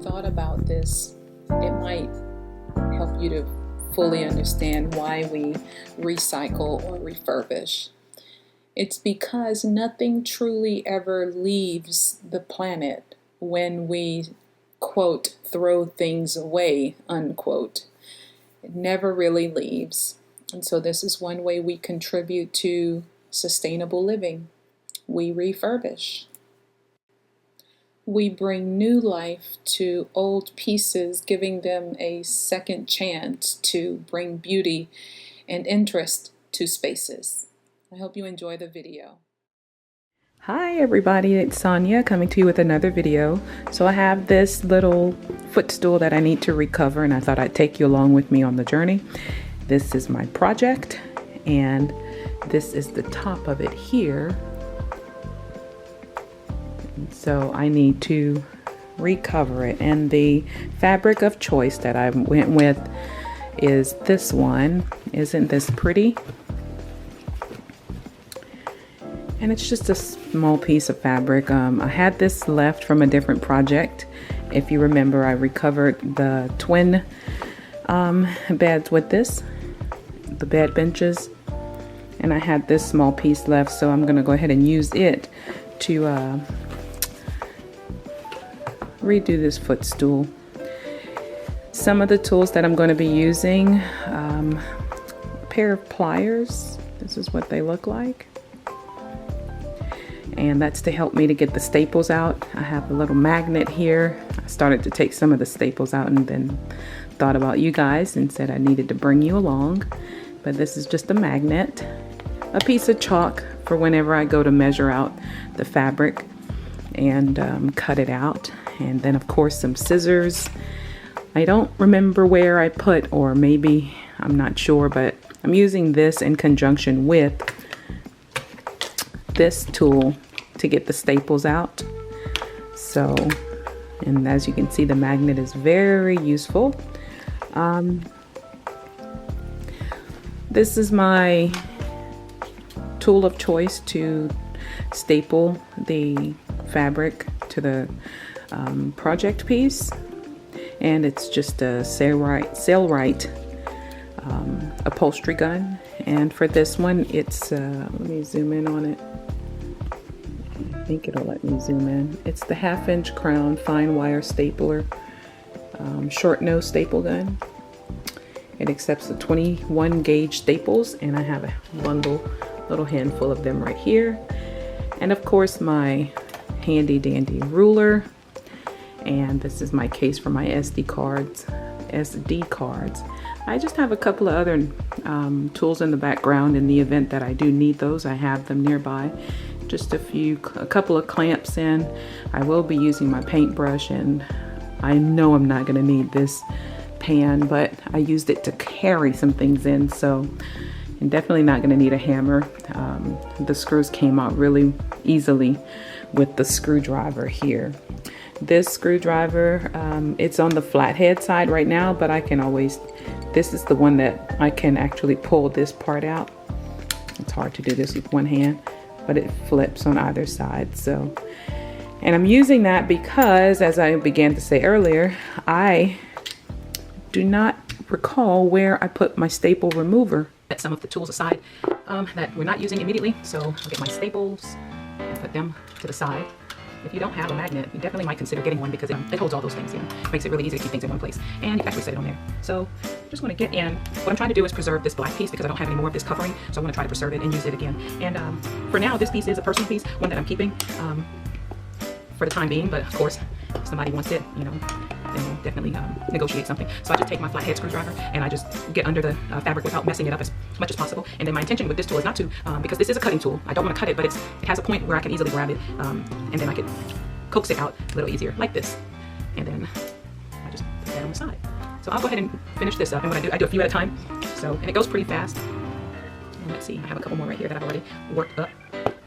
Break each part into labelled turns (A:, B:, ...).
A: thought about this, it might help you to fully understand why we recycle or refurbish. It's because nothing truly ever leaves the planet when we, quote, throw things away, unquote. It never really leaves. And so this is one way we contribute to sustainable living. We refurbish. We bring new life to old pieces, giving them a second chance to bring beauty and interest to spaces. I hope you enjoy the video.
B: Hi everybody, it's Sonia coming to you with another video. So I have this little footstool that I need to recover, and I thought I'd take you along with me on the journey. This is my project, and this is the top of it here. So I need to recover it, and the fabric of choice that I went with is this one. Isn't this pretty? And it's just a small piece of fabric. I had this left from a different project. If you remember, I recovered the twin beds with this, the bed benches, and I had this small piece left, so I'm gonna go ahead and use it to redo this footstool. Some of the tools that I'm going to be using, a pair of pliers. This is what they look like, and that's to help me to get the staples out. I have a little magnet here. I started to take some of the staples out and then thought about you guys and said I needed to bring you along. But this is just a magnet, a piece of chalk for whenever I go to measure out the fabric and cut it out. And then of course some scissors. I don't remember where I put, or maybe I'm not sure, but I'm using this in conjunction with this tool to get the staples out. So, and as you can see, the magnet is very useful. This is my tool of choice to staple the fabric to the project piece, and it's just a Sailrite upholstery gun. And for this one, it's let me zoom in on it. I think it'll let me zoom in. It's the 1/2-inch crown fine wire stapler, short nose staple gun. It accepts the 21 gauge staples, and I have a little handful of them right here. And of course my handy dandy ruler. And this is my case for my SD cards. I just have a couple of other tools in the background in the event that I do need those. I have them nearby. Just a couple of clamps in. I will be using my paintbrush, and I know I'm not gonna need this pan, but I used it to carry some things in, so I'm definitely not gonna need a hammer. The screws came out really easily with the screwdriver here. This screwdriver, it's on the flathead side right now, but I can always, this is the one that I can actually pull this part out. It's hard to do this with one hand, but it flips on either side. So, and I'm using that because, as I began to say earlier, I do not recall where I put my staple remover. Set some of the tools aside that we're not using immediately. So I'll get my staples and put them to the side. If you don't have a magnet, you definitely might consider getting one, because it holds all those things, you know. It makes it really easy to keep things in one place, and you can actually set it on there. So I'm just going to get in. What I'm trying to do is preserve this black piece because I don't have any more of this covering, so I'm going to try to preserve it and use it again. And for now, this piece is a personal piece, one that I'm keeping for the time being, but of course, if somebody wants it, you know, then we'll definitely negotiate something. So I just take my flathead screwdriver and I just get under the fabric without messing it up as much as possible. And then my intention with this tool is not to, because this is a cutting tool, I don't want to cut it, but it has a point where I can easily grab it, and then I can coax it out a little easier, like this. And then I just put that on the side. So I'll go ahead and finish this up. And what I do a few at a time. So, and it goes pretty fast. And let's see, I have a couple more right here that I've already worked up.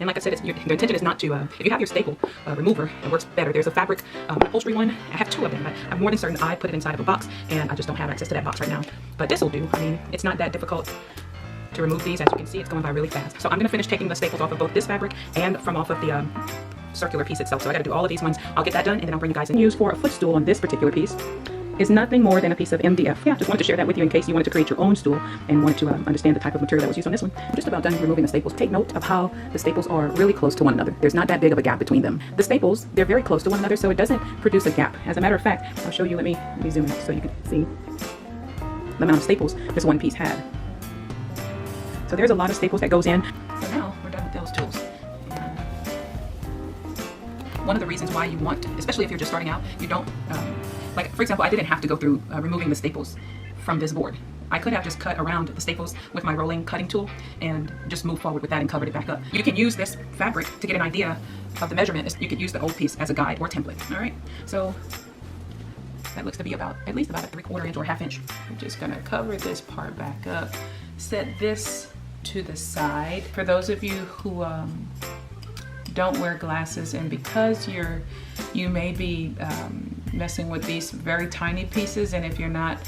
B: And like I said, the intention is not to, if you have your staple remover, it works better. There's a fabric upholstery one. I have two of them, but I'm more than certain I put it inside of a box, and I just don't have access to that box right now. But this will do. I mean, it's not that difficult to remove these. As you can see, it's going by really fast. So I'm going to finish taking the staples off of both this fabric and from off of the circular piece itself. So I got to do all of these ones. I'll get that done, and then I'll bring you guys in. Use for a footstool on this particular piece is nothing more than a piece of MDF. Yeah, just wanted to share that with you in case you wanted to create your own stool and wanted to understand the type of material that was used on this one. I'm just about done removing the staples. Take note of how the staples are really close to one another. There's not that big of a gap between them. The staples, they're very close to one another, so it doesn't produce a gap. As a matter of fact, I'll show you, let me zoom in so you can see the amount of staples this one piece had. So there's a lot of staples that goes in. So now we're done with those tools. And one of the reasons why you want, especially if you're just starting out, you don't, like for example, I didn't have to go through removing the staples from this board. I could have just cut around the staples with my rolling cutting tool and just move forward with that and covered it back up. You can use this fabric to get an idea of the measurement. You could use the old piece as a guide or template. All right, so that looks to be about at least about a 3/4 inch or 1/2 inch. I'm just gonna cover this part back up, set this to the side. For those of you who don't wear glasses, and because you may be messing with these very tiny pieces, and if you're not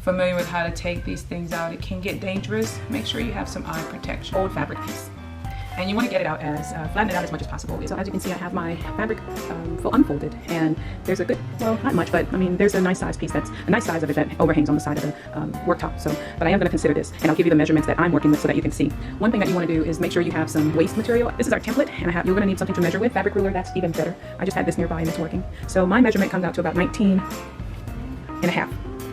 B: familiar with how to take these things out, it can get dangerous. Make sure you have some eye protection. Old fabric piece. And you want to get it out as, flatten it out as much as possible. So as you can see, I have my fabric full unfolded, and there's a good, well, not much, but I mean, there's a nice size piece that's a nice size of it that overhangs on the side of the worktop. So, but I am going to consider this, and I'll give you the measurements that I'm working with so that you can see. One thing that you want to do is make sure you have some waste material. This is our template, and you're going to need something to measure with. Fabric ruler, that's even better. I just had this nearby and it's working. So my measurement comes out to about 19.5.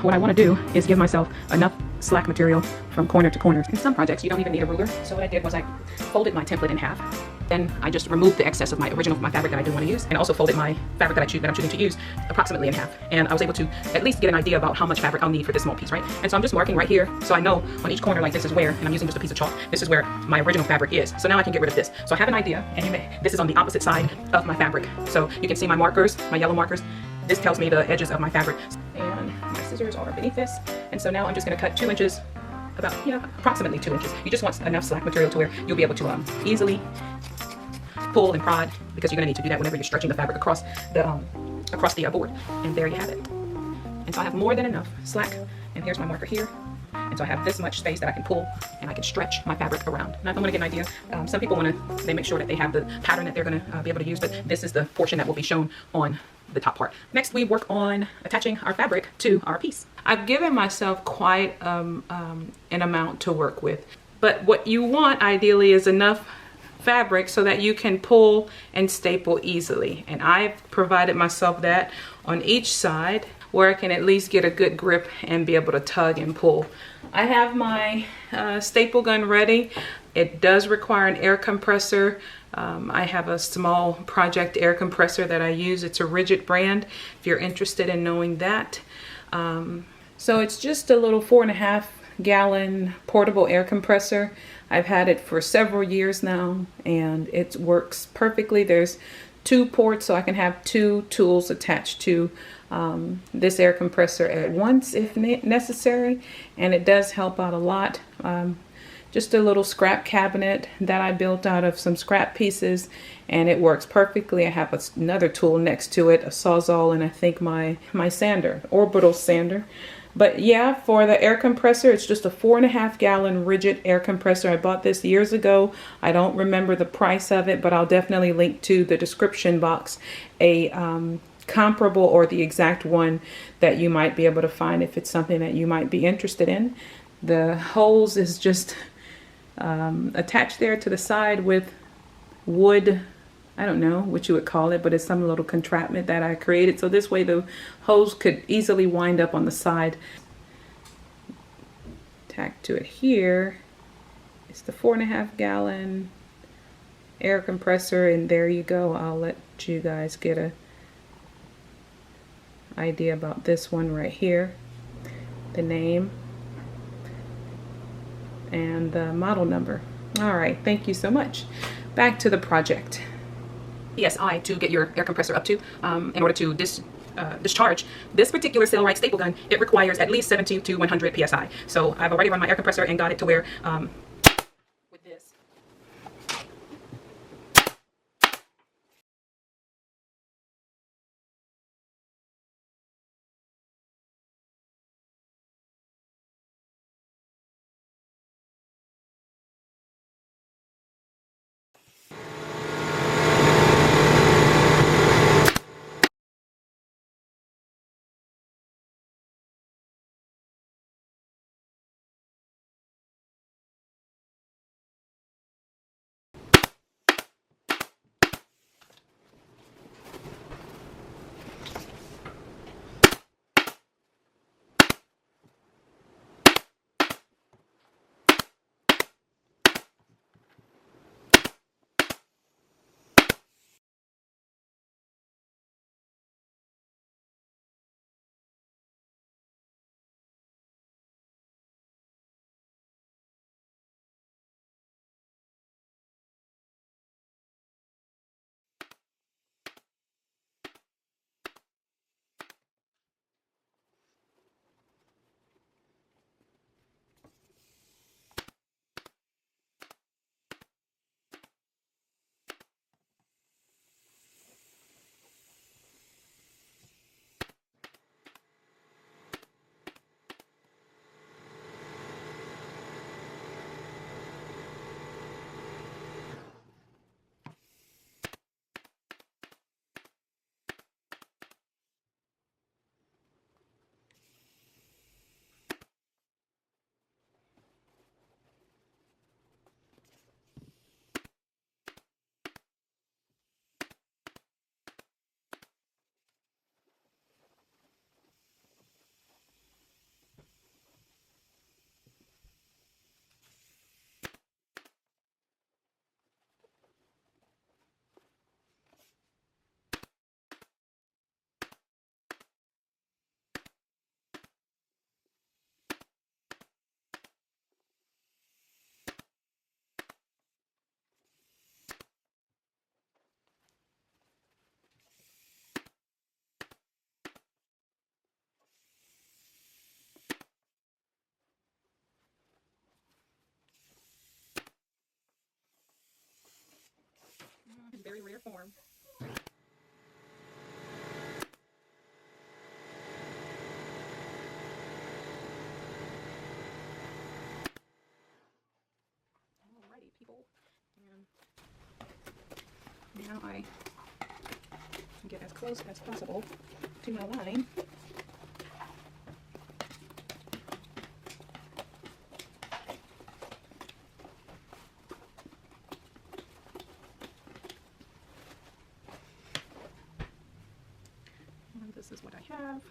B: What I want to do is give myself enough slack material from corner to corner. In some projects, you don't even need a ruler. So what I did was I folded my template in half. Then I just removed the excess of my fabric that I didn't want to use, and also folded my fabric that I'm choosing to use approximately in half. And I was able to at least get an idea about how much fabric I'll need for this small piece, right? And so I'm just marking right here, so I know on each corner, like this is where, and I'm using just a piece of chalk, this is where my original fabric is. So now I can get rid of this. So I have an idea, and this is on the opposite side of my fabric. So you can see my markers, my yellow markers. This tells me the edges of my fabric. And my scissors are beneath this. And so now I'm just gonna cut 2 inches, about, approximately 2 inches. You just want enough slack material to where you'll be able to easily pull and prod, because you're gonna need to do that whenever you're stretching the fabric across the board. And there you have it. And so I have more than enough slack. And here's my marker here. And so I have this much space that I can pull, and I can stretch my fabric around. Now if I'm gonna get an idea, some people they make sure that they have the pattern that they're gonna be able to use, but this is the portion that will be shown on the top part. Next, we work on attaching our fabric to our piece. I've given myself quite an amount to work with, but what you want ideally is enough fabric so that you can pull and staple easily. And I've provided myself that on each side where I can at least get a good grip and be able to tug and pull. I have my staple gun ready. It does require an air compressor. I have a small project air compressor that I use. It's a Rigid brand, if you're interested in knowing that. So it's just a little 4.5 gallon portable air compressor. I've had it for several years now, and it works perfectly. There's 2 ports, so I can have 2 tools attached to this air compressor at once if necessary, and it does help out a lot. Just a little scrap cabinet that I built out of some scrap pieces, and it works perfectly. I have another tool next to it, a Sawzall, and I think my sander, orbital sander. But yeah, for the air compressor, it's just a 4.5 gallon Rigid air compressor. I bought this years ago. I don't remember the price of it, but I'll definitely link to the description box a comparable or the exact one that you might be able to find if it's something that you might be interested in. The hose is just attached there to the side with wood. I don't know what you would call it, but it's some little contraption that I created. So this way the hose could easily wind up on the side. Tacked to it here. It's the 4.5 gallon air compressor, and there you go. I'll let you guys get a idea about this one right here. The name and the model number. All right, thank you so much. Back to the project. PSI to get your air compressor up to in order to discharge this particular Sailrite staple gun. It requires at least 70 to 100 PSI. So I've already run my air compressor and got it to where with this. very rare form. Alrighty, people. And now I get as close as possible to my line. And this is what I have.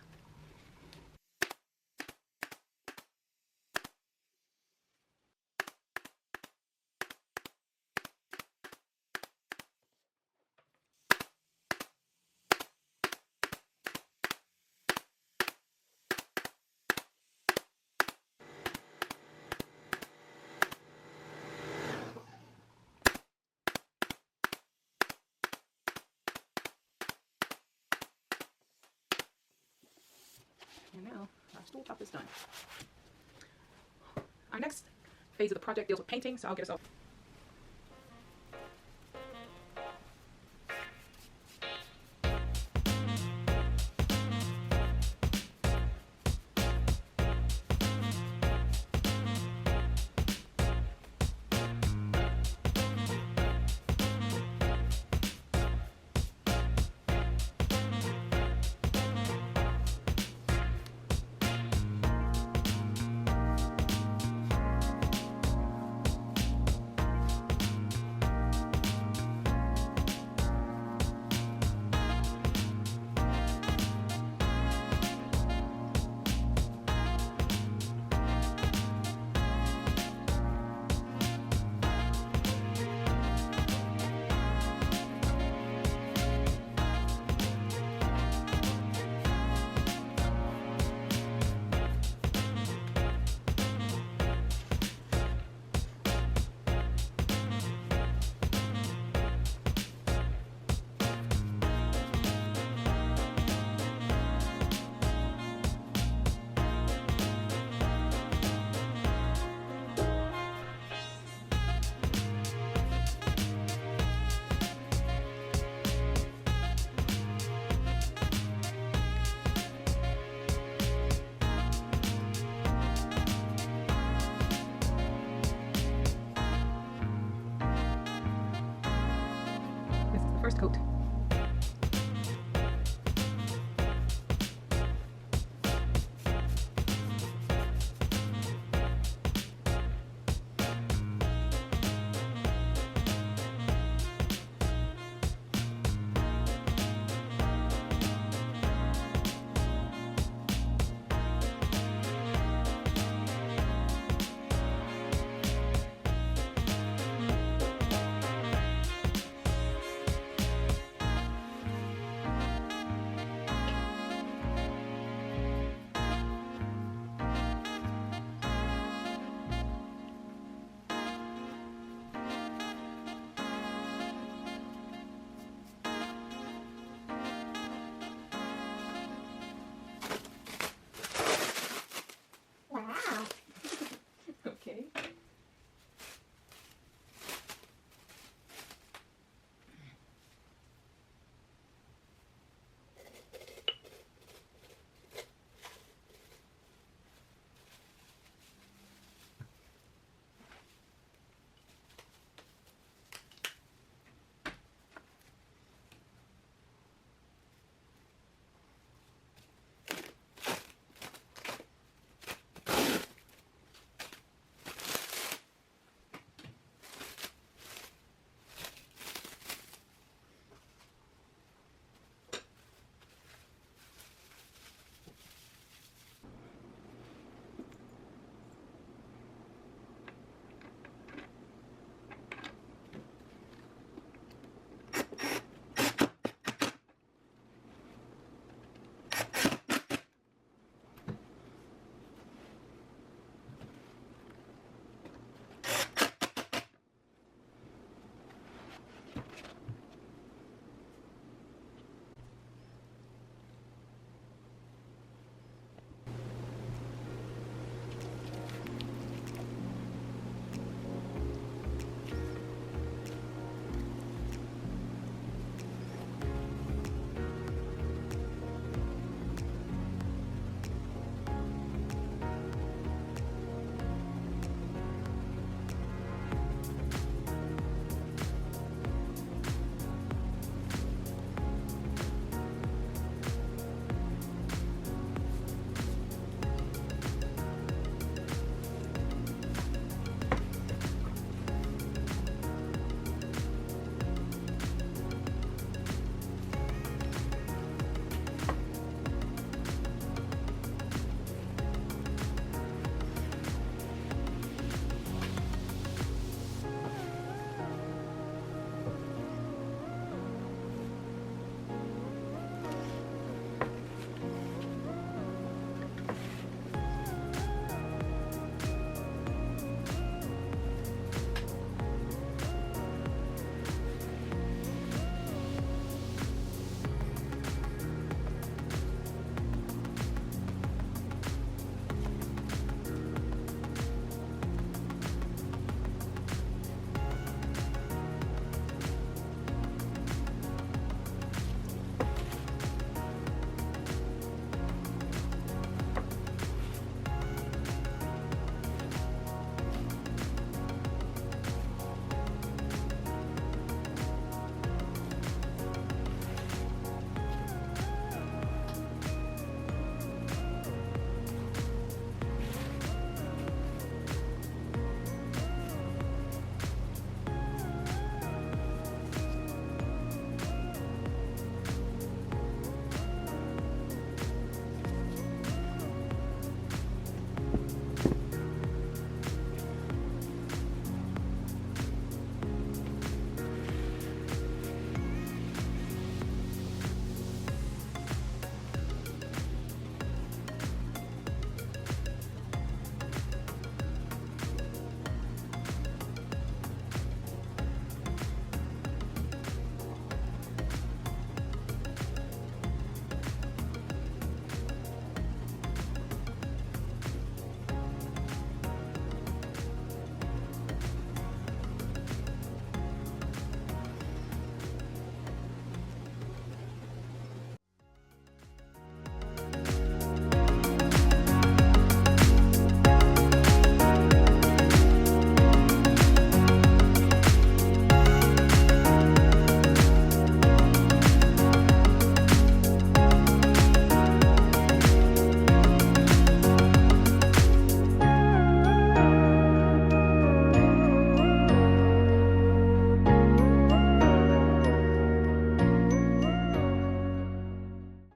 B: And now our stool top is done. Our next phase of the project deals with painting, so I'll get us off. This is the first coat.